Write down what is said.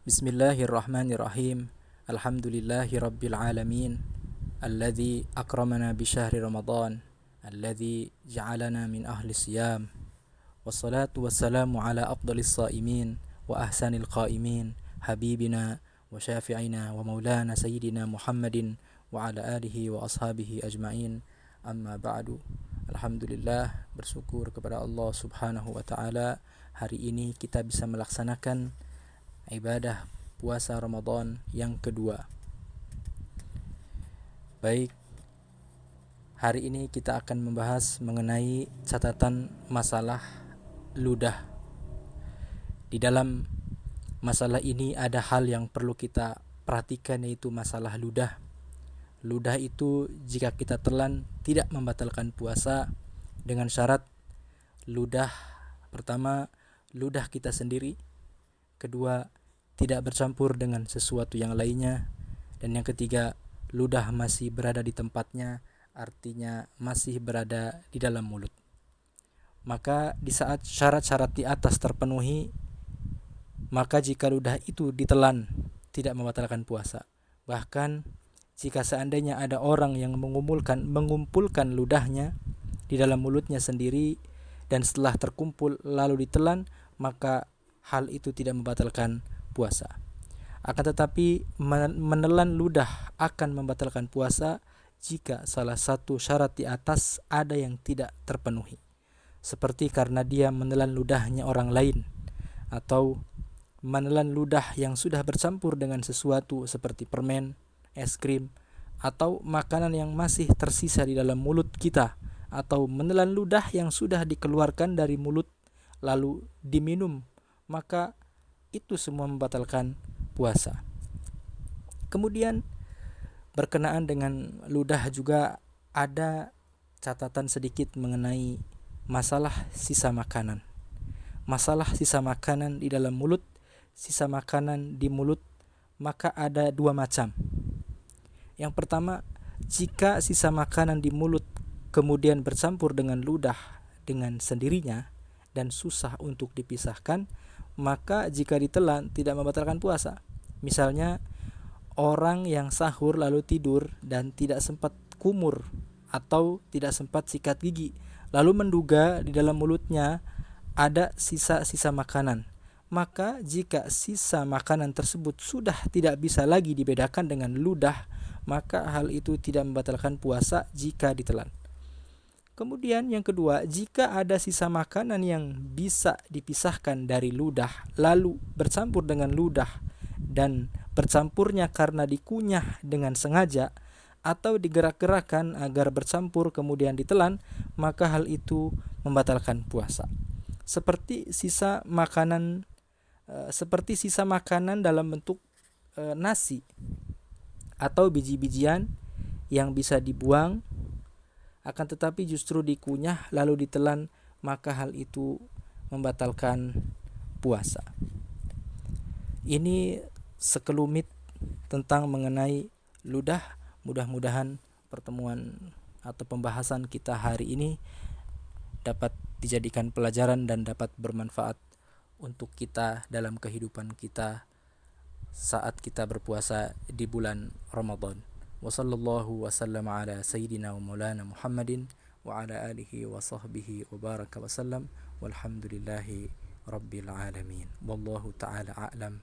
Bismillahirrahmanirrahim. Alhamdulillahi rabbil alamin. Alladzi akramana bi syahri Ramadan. Alladzi ja'alana min ahli siyam. Wassalatu wassalamu ala afdalis saimin wa ahsanil qaimin. Habibina wa syafi'ina wa maulana sayyidina Muhammadin wa ala alihi wa ashabihi ajma'in. Amma ba'du. Alhamdulillah, bersyukur kepada Allah Subhanahu wa taala, hari ini kita bisa melaksanakan ibadah puasa Ramadan yang kedua. Baik, hari ini kita akan membahas mengenai catatan masalah ludah. Di dalam masalah ini ada hal yang perlu kita perhatikan, yaitu masalah ludah. Ludah itu jika kita telan tidak membatalkan puasa dengan syarat ludah pertama, ludah kita sendiri. Kedua, tidak bercampur dengan sesuatu yang lainnya. Dan yang ketiga, ludah masih berada di tempatnya, artinya masih berada di dalam mulut. Maka di saat syarat-syarat di atas terpenuhi, maka jika ludah itu ditelan tidak membatalkan puasa. Bahkan jika seandainya ada orang yang mengumpulkan ludahnya di dalam mulutnya sendiri dan setelah terkumpul lalu ditelan, maka hal itu tidak membatalkan puasa. Akan tetapi menelan ludah akan membatalkan puasa jika salah satu syarat di atas ada yang tidak terpenuhi. Seperti karena dia menelan ludahnya orang lain, atau menelan ludah yang sudah bercampur dengan sesuatu seperti permen, es krim, atau makanan yang masih tersisa di dalam mulut kita, atau menelan ludah yang sudah dikeluarkan dari mulut lalu diminum, maka itu semua membatalkan puasa. Kemudian berkenaan dengan ludah juga ada catatan sedikit mengenai masalah sisa makanan. Masalah sisa makanan di dalam mulut, sisa makanan di mulut, maka ada dua macam. Yang pertama, jika sisa makanan di mulut kemudian bercampur dengan ludah dengan sendirinya dan susah untuk dipisahkan, maka jika ditelan tidak membatalkan puasa. Misalnya orang yang sahur lalu tidur dan tidak sempat kumur atau tidak sempat sikat gigi, lalu menduga di dalam mulutnya ada sisa-sisa makanan. Maka jika sisa makanan tersebut sudah tidak bisa lagi dibedakan dengan ludah, maka hal itu tidak membatalkan puasa jika ditelan. Kemudian yang kedua, jika ada sisa makanan yang bisa dipisahkan dari ludah lalu bercampur dengan ludah dan bercampurnya karena dikunyah dengan sengaja atau digerak-gerakkan agar bercampur kemudian ditelan, maka hal itu membatalkan puasa. Seperti sisa makanan dalam bentuk nasi atau biji-bijian yang bisa dibuang akan tetapi justru dikunyah lalu ditelan, maka hal itu membatalkan puasa. Ini sekelumit tentang mengenai ludah. Mudah-mudahan pertemuan atau pembahasan kita hari ini dapat dijadikan pelajaran dan dapat bermanfaat untuk kita dalam kehidupan kita saat kita berpuasa di bulan Ramadan. Wa sallallahu wa sallama ala sayyidina wa maulana Muhammadin wa ala alihi wa sahbihi wa baraka wa sallam, walhamdulillahi rabbil alamin. Wallahu ta'ala a'lam.